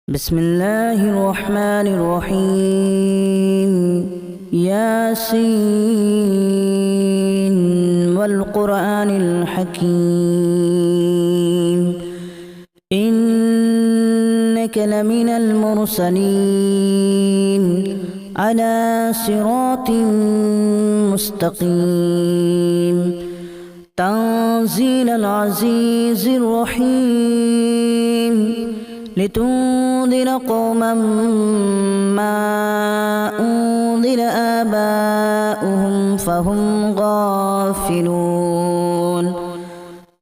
بسم الله الرحمن الرحيم ياسين والقرآن الحكيم إنك لمن المرسلين على صراط مستقيم تنزيل العزيز الرحيم لتنذر قوما ما أنذر آباؤهم فهم غافلون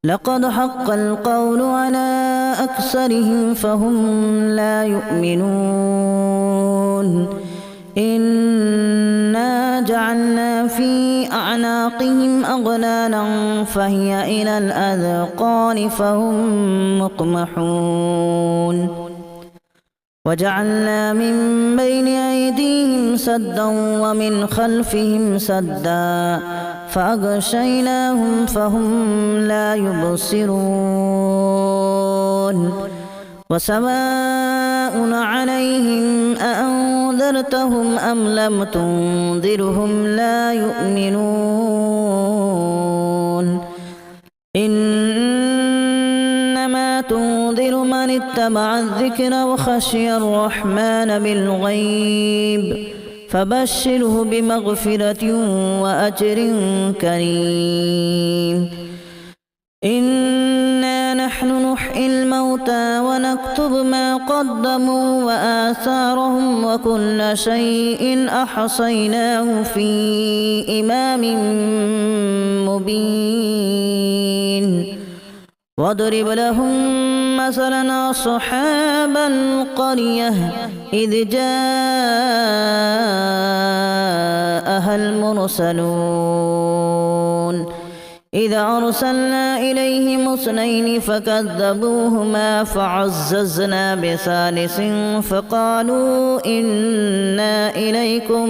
لقد حق القول على أكثرهم فهم لا يؤمنون إنا جعلنا في أعناقهم أغلالا فهي إلى الأذقان فهم مقمحون وجعلنا من بين أيديهم سدا ومن خلفهم سدا فأغشيناهم فهم لا يبصرون وسواء عليهم أأنذرتهم أم لم تنذرهم لا يؤمنون إنما تنذر من اتبع الذكر وخشي الرحمن بالغيب فبشره بمغفرة وأجر كريم إنا نحن نحيي الموتى ونكتب ما قدموا وآثارهم وكل شيء أحصيناه في إمام مبين واضرب لهم مثلا أصحاب القرية إذ جاءها المرسلون إذا أرسلنا إليهم اثنين فكذبوهما فعززنا بثالث فقالوا إنا إليكم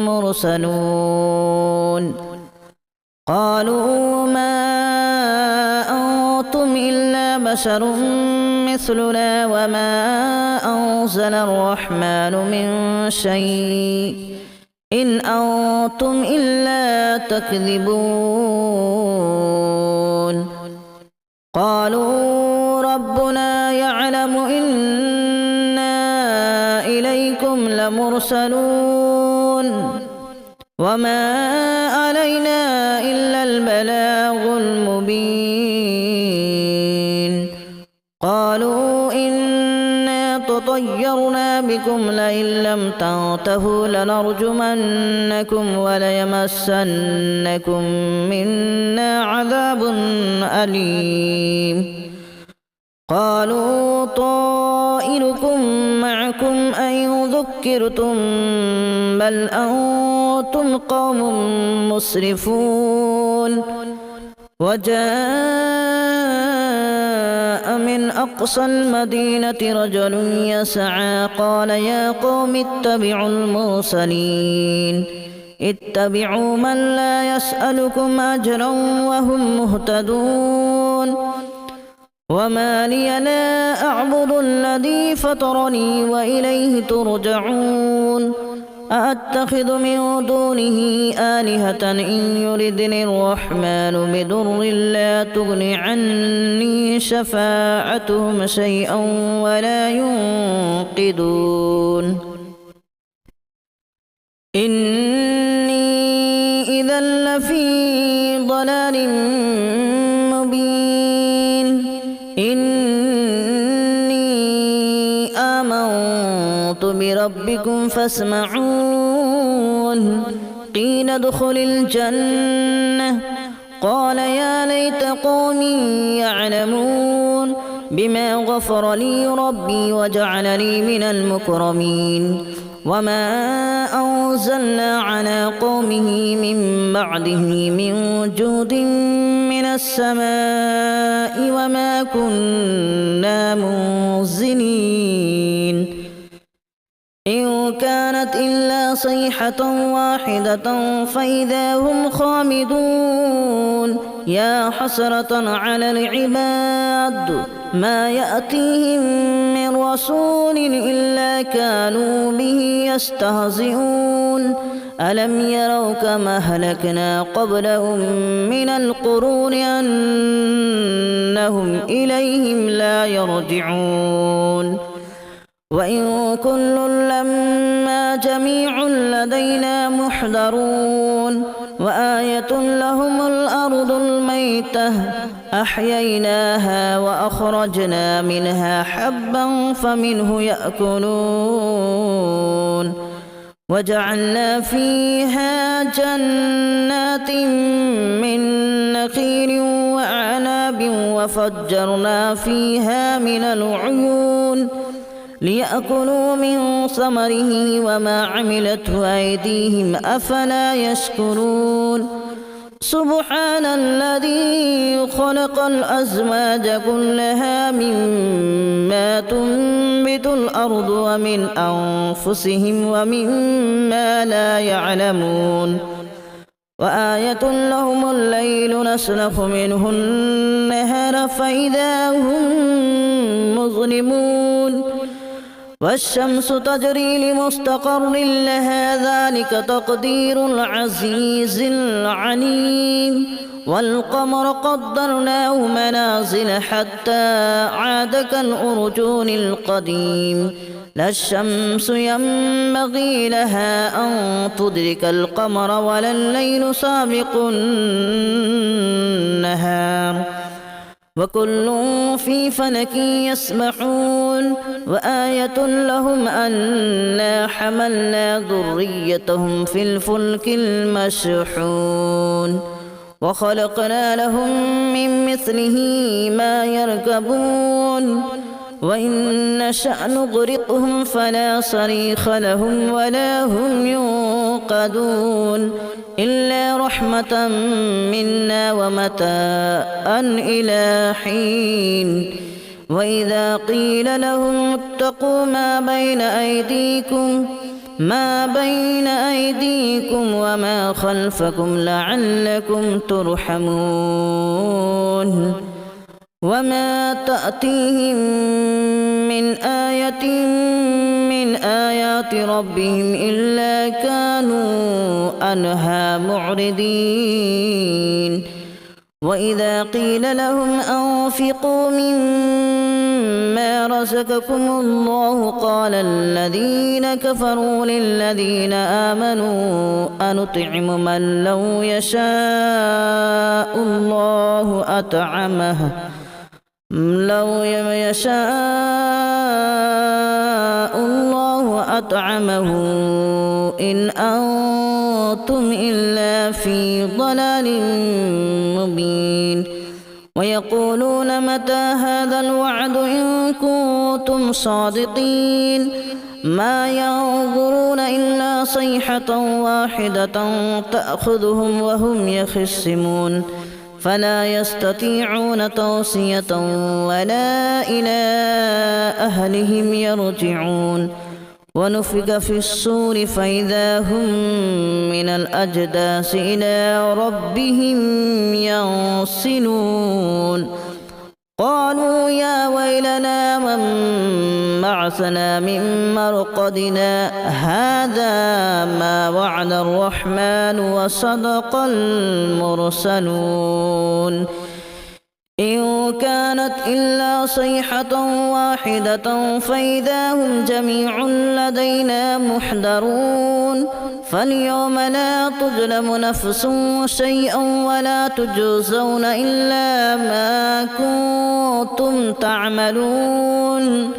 مرسلون قالوا ما أنتم إلا بشر مثلنا وما أنزل الرحمن من شيء إن أنتم إلا تكذبون قالوا ربنا يعلم إنا إليكم لمرسلون وما علينا إلا البلاغ المبين قالوا إنا تطيرنا بكم لئن لم تنتهوا لنرجمنكم وليمسنكم منا عذاب أليم قالوا طائركم معكم أن ذكرتم بل أنتم قوم مسرفون وجاء من أقصى المدينة رجل يسعى قال يا قوم اتبعوا المرسلين اتبعوا من لا يسألكم أجرا وهم مهتدون وما لي لا أعبد الذي فطرني وإليه ترجعون أأتخذ من دونه آلهة إن يردني الرحمن بضر لا تغن عني شفاعتهم شيئا ولا ينقذون إني إذا لفي ضلال مبين إني آمنت بربكم فاسمعون قيل ادخل الجنة قال يا ليت قومي يعلمون بما غفر لي ربي وجعلني من المكرمين وما أنزلنا على قومه من بعده من جود من السماء وما كنا منزلين إن كانت إلا صيحة واحدة فإذا هم خامدون يا حسرة على العباد ما يأتيهم من من رسول إلا كانوا به يستهزئون ألم يروا كما أهلكنا قبلهم من القرون أنهم إليهم لا يرجعون وإن كل لما جميع لدينا محضرون وآية لهم الأرض الميتة أحييناها وأخرجنا منها حبا فمنه يأكلون وجعلنا فيها جنات من نخيل وأعناب وفجرنا فيها من العيون ليأكلوا من ثمره وما عملته أيديهم أفلا يشكرون سبحان الذي خلق الأزواج كلها مما تنبت الأرض ومن أنفسهم ومما لا يعلمون وآية لهم الليل نسلخ منه النهار فإذا هم مظلمون والشمس تجري لمستقر لها ذلك تقدير العزيز العليم والقمر قدرناه منازل حتى عاد كالأرجون القديم لا الشمس ينبغي لها أن تدرك القمر ولا الليل سابق النهار وكل في فلك يسبحون وآية لهم أنا حملنا ذريتهم في الفلك المشحون وخلقنا لهم من مثله ما يركبون وإن نشأ نغرقهم فلا صريخ لهم ولا هم ينقذون إلا رحمة منا ومتاعا إلى حين وإذا قيل لهم اتقوا ما بين أيديكم وما خلفكم لعلكم ترحمون وما تأتيهم من آية من آيات ربهم إلا كانوا عنها معرضين وإذا قيل لهم أنفقوا مما رزقكم الله قال الذين كفروا للذين آمنوا أنطعم من لو يشاء الله أطعمه إن أنتم إلا في ضلال مبين ويقولون متى هذا الوعد إن كنتم صادقين ما ينظرون إلا صيحة واحدة تأخذهم وهم يخصمون فلا يستطيعون توصية ولا إلى أهلهم يرجعون ونفخ في الصور فإذا هم من الأجداث إلى ربهم ينسلون قالوا يا ويلنا من بعثنا من مرقدنا هذا ما وعد الرحمن وصدق المرسلون إن كانت إلا صيحة واحدة فإذا هم جميع لدينا محضرون فاليوم لا تظلم نفس شيئا ولا تجزون إلا ما كنتم تعملون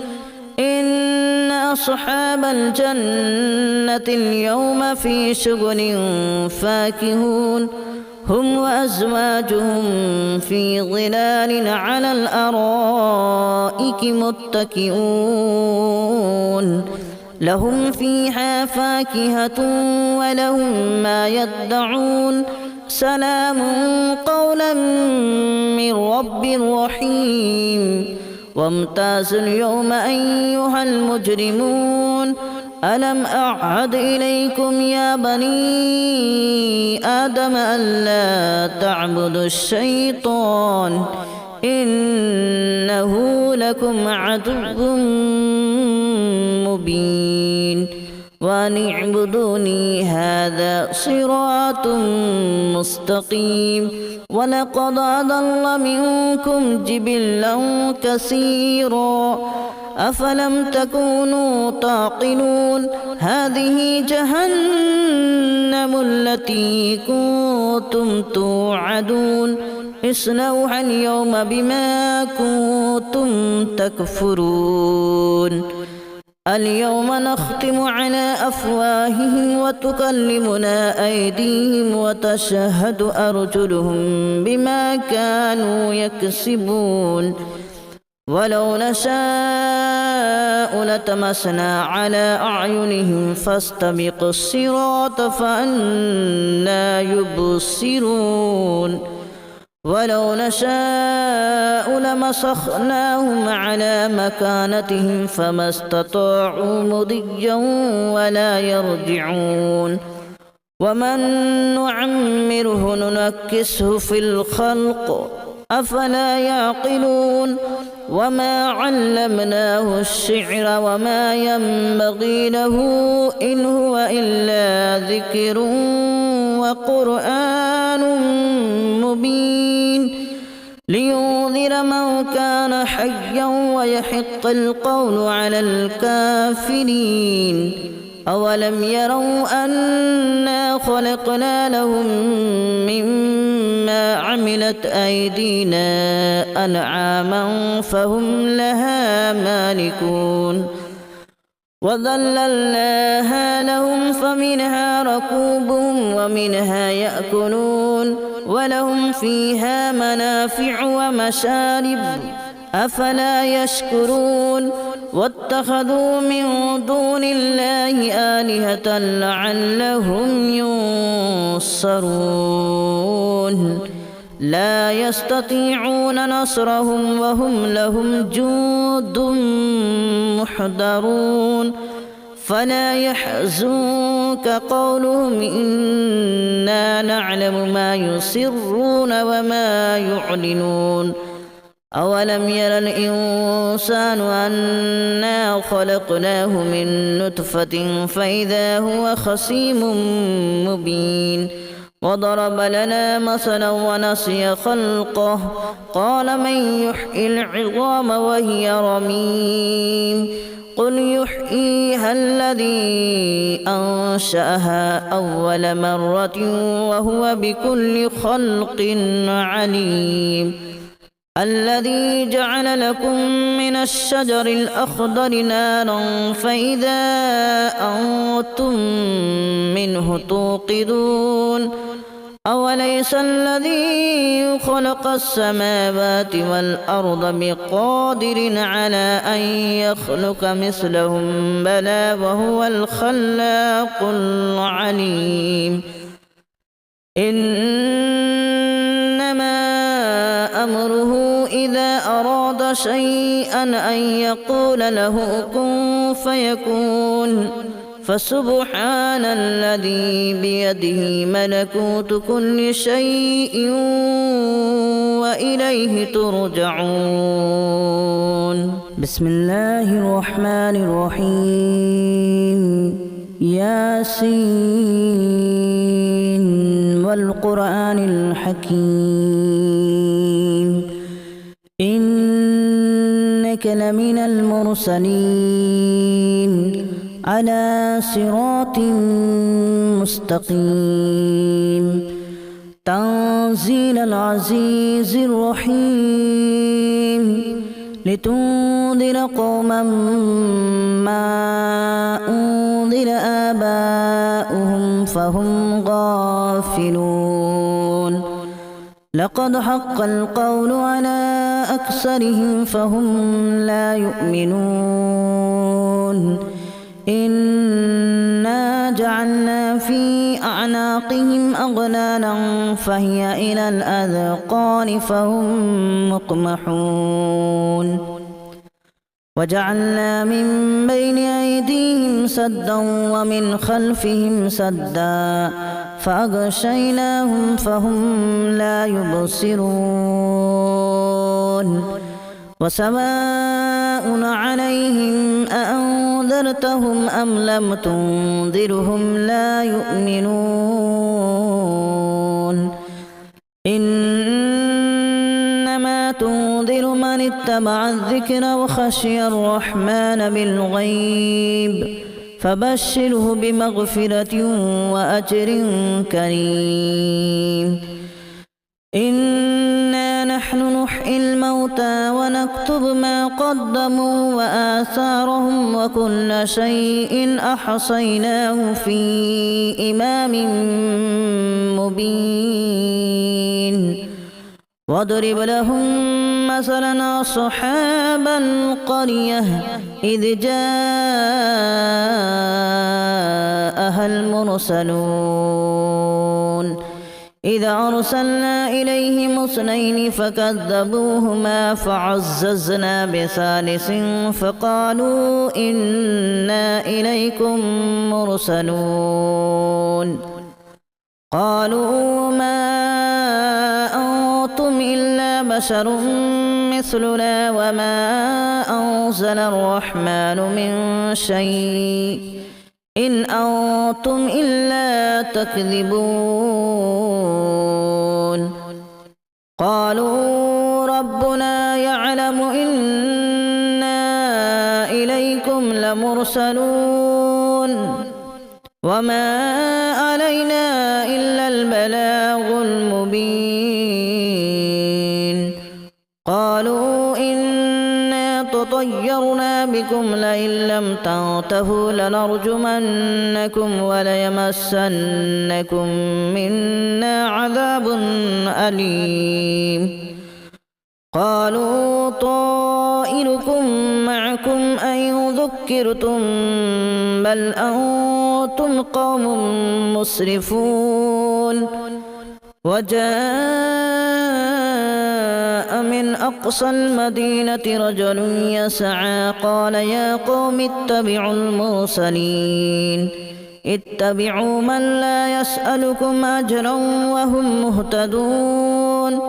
إن أصحاب الجنة اليوم في شغل فاكهون هم وأزواجهم في ظلال على الأرائك متكئون لهم فيها فاكهة ولهم ما يدعون سلام قولا من رب رحيم وامتازوا اليوم أيها المجرمون ألم أعهد إليكم يا بني آدم ألا تعبدوا الشيطان إنه لكم عدو مبين وأن اعبدوني هذا صراط مستقيم ولقد أضل منكم جبلا كثيرا أفلم تكونوا تعقلون هذه جهنم التي كنتم توعدون اصلوها اليوم بما كنتم تكفرون اليوم نختم على أفواههم وتكلمنا أيديهم وتشهد أرجلهم بما كانوا يكسبون ولو نشاء لتمسنا على أعينهم فاستبقوا الصراط فأنى يبصرون ولو نشاء لمسخناهم على مكانتهم فما استطاعوا مضيا ولا يرجعون ومن نعمره ننكسه في الخلق أفلا يعقلون وما علمناه الشعر وما ينبغي له إن هو إلا ذكر وقرآن مبين لينذر من كان حيا ويحق القول على الكافرين أولم يروا أنا خلقنا لهم مما عملت أيدينا أنعاما فهم لها مالكون وذللناها لهم فمنها ركوبهم ومنها يأكلون ولهم فيها منافع ومشارب أفلا يشكرون واتخذوا من دون الله آلهة لعلهم ينصرون لا يستطيعون نصرهم وهم لهم جند محضرون فلا يحزنك قولهم إنا نعلم ما يسرون وما يعلنون أولم ير الإنسان أنا خلقناه من نطفة فإذا هو خصيم مبين وضرب لنا مثلا ونسي خلقه قال من يحيي العظام وهي رميم قل يحييها الذي أنشأها أول مرة وهو بكل خلق عليم الذي جعل لكم من الشجر الأخضر نارا فإذا أنتم منه توقدون أوليس الذي خلق السماوات والأرض بقادر على أن يخلق مثلهم بلى وهو الخلاق العليم إنما أمره إذا أراد شيئا أن يقول له كن فيكون فسبحان الذي بيده ملكوت كل شيء وإليه ترجعون بسم الله الرحمن الرحيم ياسين والقرآن الحكيم إنك لمن المرسلين على صراط مستقيم تنزيل العزيز الرحيم لتنذر قوما ما أنذر آباؤهم فهم غافلون لقد حق القول على أكثرهم فهم لا يؤمنون إنا جعلنا في أعناقهم أغلالا فهي إلى الأذقان فهم مقمحون وجعلنا من بين أيديهم سدا ومن خلفهم سدا فأغشيناهم فهم لا يبصرون وسواء عليهم أأنذرتهم أم لم تنذرهم لا يؤمنون إنما تنذر من اتبع الذكر وخشي الرحمن بالغيب فبشره بمغفرة وأجر كريم إنا نحن نحيي الموتى ونكتب ما قدموا وآثارهم وكل شيء أحصيناه في إمام مبين واضرب لهم مثلا أصحاب القرية إذ جاءها المرسلون إذا أرسلنا إليهم اثنين فكذبوهما فعززنا بثالث فقالوا إنا إليكم مرسلون قالوا ما أنتم إلا بشر مثلنا وما أنزل الرحمن من شيء إن أنتم إلا تكذبون قالوا ربنا يعلم إنا إليكم لمرسلون وما علينا إلا البلاغ المبين قالوا إنا تطيرنا بكم لئن لم تنتهوا لنرجمنكم وليمسنكم منا عذاب أليم قالوا طائركم معكم أن ذكرتم بل أنتم قوم مسرفون وجاء من أقصى المدينة رجل يسعى قال يا قوم اتبعوا المرسلين اتبعوا من لا يسألكم أجرا وهم مهتدون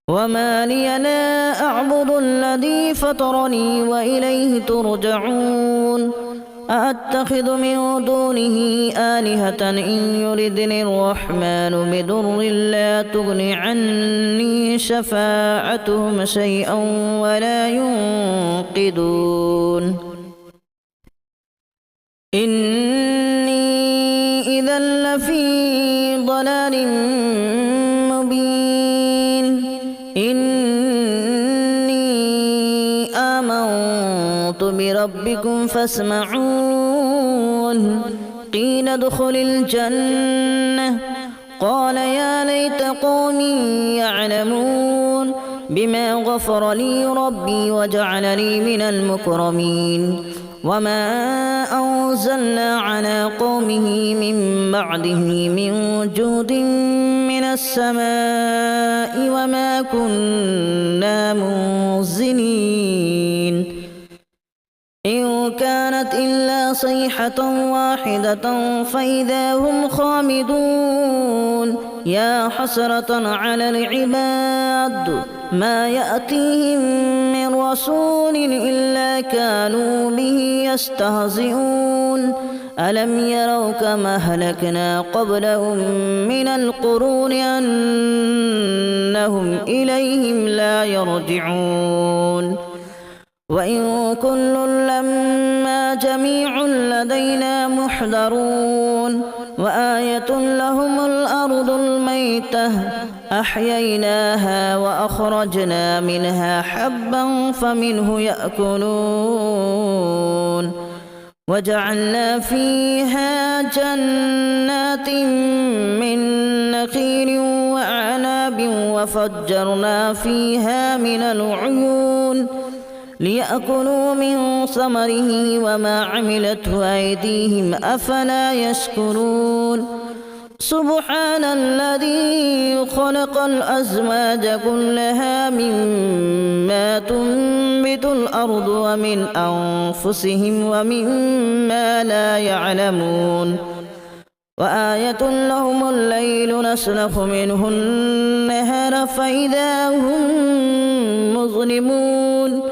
وما لي لا أعبد الذي فطرني وإليه ترجعون أأتخذ من دونه آلهة إن يردني الرحمن بضر لا تغن عني شفاعتهم شيئا ولا ينقذون إني إذا لفي ضلال مبين إني آمنت بربكم فاسمعون قيل ادخل الجنة قال يا ليت قومي يعلمون بما غفر لي ربي وجعلني من المكرمين وما أنزلنا على قومه من بعده من جود من السماء وما كنا منزلين إن كانت إلا صيحة واحدة فإذا هم خامدون يا حسرة على العباد ما يأتيهم من رسول إلا كانوا به يستهزئون ألم يروا كما أهلكنا قبلهم من القرون أنهم إليهم لا يرجعون وإن كل لما جميع لدينا محضرون وآية لهم الأرض الميتة أحييناها وأخرجنا منها حبا فمنه يأكلون وجعلنا فيها جنات من نخيل وأعناب وفجرنا فيها من العيون ليأكلوا من ثمره وما عملته أيديهم أفلا يشكرون سبحان الذي خلق الأزواج كلها مما تنبت الأرض ومن أنفسهم ومما لا يعلمون وآية لهم الليل نسلخ منه النهار النهار فإذا هم مظلمون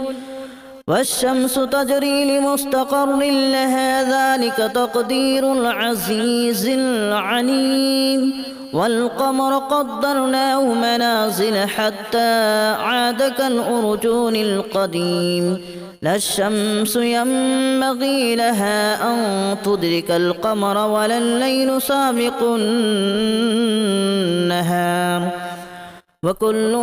والشمس تجري لمستقر لها ذلك تقدير العزيز العليم والقمر قدرناه منازل حتى عاد كالأرجون القديم لا الشمس ينبغي لها أن تدرك القمر ولا الليل سابق النهار وكل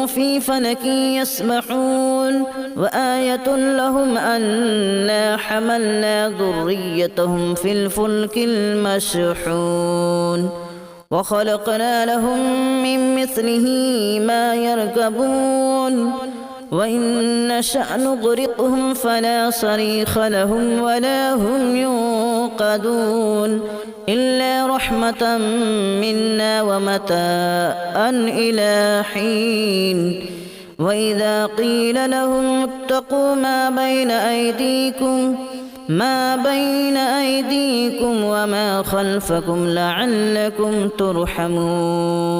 في فلك يسبحون وآية لهم أنا حملنا ذريتهم في الفلك المشحون وخلقنا لهم من مثله ما يركبون وإن نشأ نغرقهم فلا صريخ لهم ولا هم ينقذون إلا رحمة منا ومتاعا إلى حين وإذا قيل لهم اتقوا ما بين أيديكم وما خلفكم لعلكم ترحمون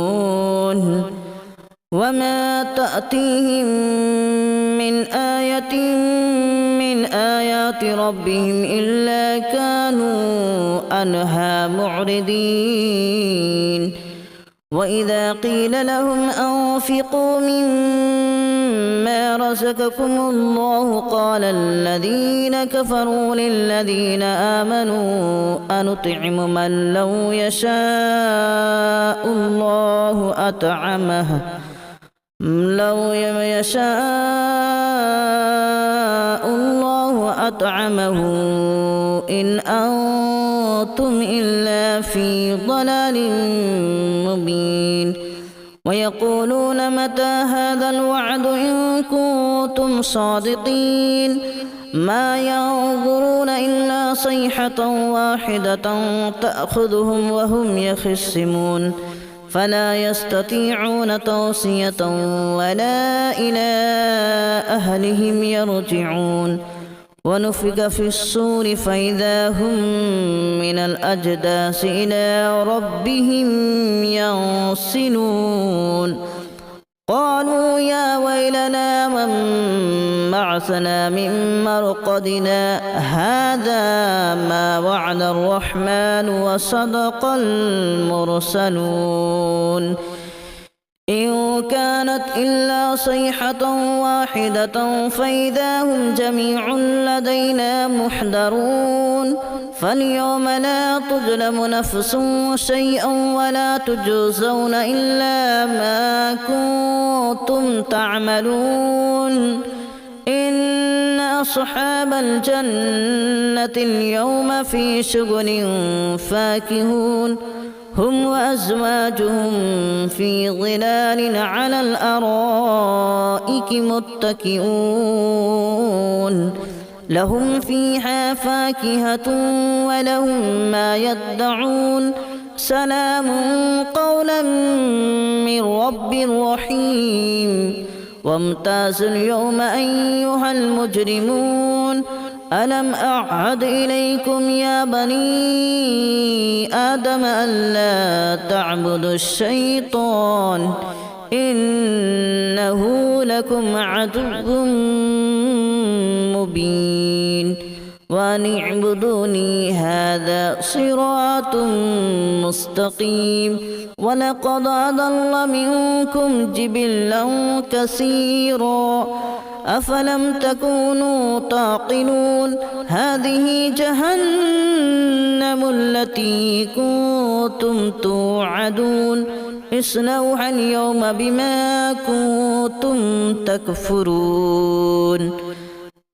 وما تأتيهم من آية من آيات ربهم إلا كانوا عنها معرضين وإذا قيل لهم أنفقوا مما رزقكم الله قال الذين كفروا للذين آمنوا أنطعم من لو يشاء الله أطعمه إن أنتم إلا في ضلال مبين ويقولون متى هذا الوعد إن كنتم صادقين ما ينظرون إلا صيحة واحدة تأخذهم وهم يخصمون فلا يستطيعون توصية ولا إلى أهلهم يرجعون ونفخ في الصور فإذا هم من الأجداث إلى ربهم ينسلون قالوا يا ويلنا من بعثنا من مرقدنا هذا ما وعد الرحمن وصدق المرسلون إن كانت إلا صيحة واحدة فإذا هم جميع لدينا محضرون فاليوم لا تظلم نفس شيئا ولا تجزون إلا ما كنتم تعملون إن أصحاب الجنة اليوم في شغل فاكهون هم وأزواجهم في ظلال على الأرائك متكئون لهم فيها فاكهة ولهم ما يدعون سلام قولا من رب رحيم وامتازوا اليوم أيها المجرمون ألم أعهد إليكم يا بني آدم ألا تعبدوا الشيطان إنه لكم عدو مبين وأن اعبدوني هذا صراط مستقيم ولقد أضل منكم جبلا كثيرا أفلم تكونوا تعقلون هذه جهنم التي كنتم توعدون اصلوها اليوم بما كنتم تكفرون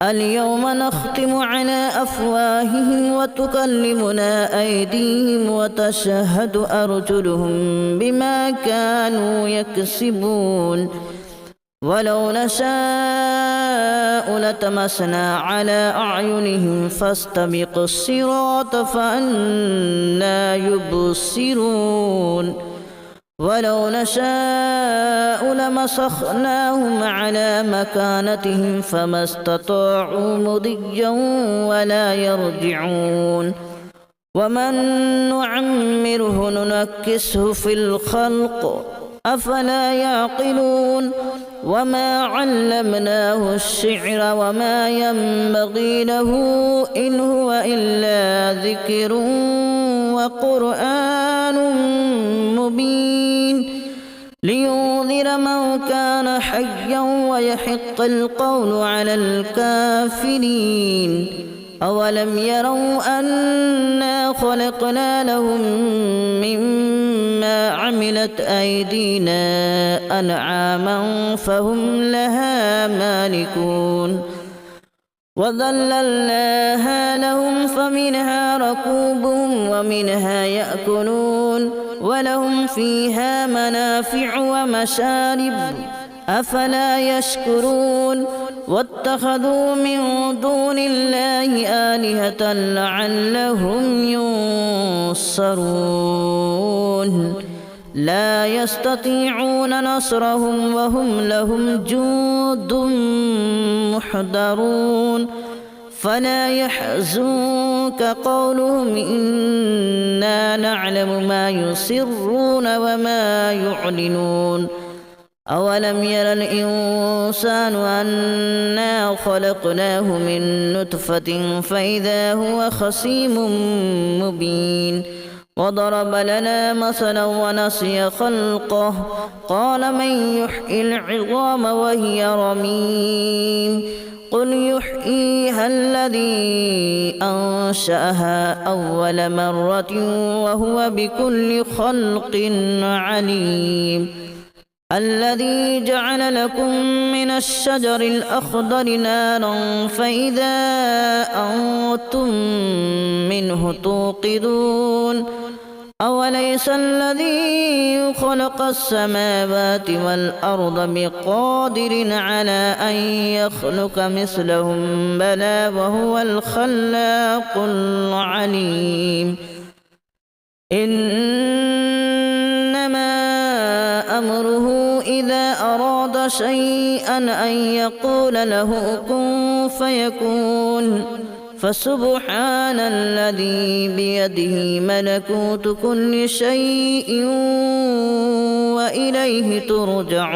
اليوم نختم على أفواههم وتكلمنا أيديهم وتشهد أرجلهم بما كانوا يكسبون ولو نشاء لتمسنا على أعينهم فاستبقوا الصراط فأنى يبصرون ولو نشاء لمسخناهم على مكانتهم فما استطاعوا مضيا ولا يرجعون ومن نعمره ننكسه في الخلق أفلا يعقلون وما علمناه الشعر وما ينبغي له إن هو إلا ذكر وقرآن مبين لينذر من كان حيا ويحق القول على الكافرين أولم يروا أنا خلقنا لهم مما عملت أيدينا أنعاما فهم لها مالكون وذللناها لهم فمنها ركوبهم ومنها يأكلون ولهم فيها منافع ومشارب أفلا يشكرون واتخذوا من دون الله آلهة لعلهم ينصرون لا يستطيعون نصرهم وهم لهم جند محضرون فلا يحزنك قولهم إنا نعلم ما يسرون وما يعلنون أولم ير الإنسان أنا خلقناه من نطفة فإذا هو خصيم مبين وضرب لنا مثلا ونسي خلقه قال من يحيي العظام وهي رميم قل يحييها الذي أنشأها أول مرة وهو بكل خلق عليم الذي جعل لكم من الشجر الأخضر نارا فإذا أنتم منه توقدون أوليس الذي خلق السماوات والأرض بقادر على أن يخلق مثلهم بلى وهو الخلاق العليم إنما أمره إذا أراد شيئا أن يقول له كن فيكون فسبحان الذي بيده ملكوت كل شيء وإليه ترجعون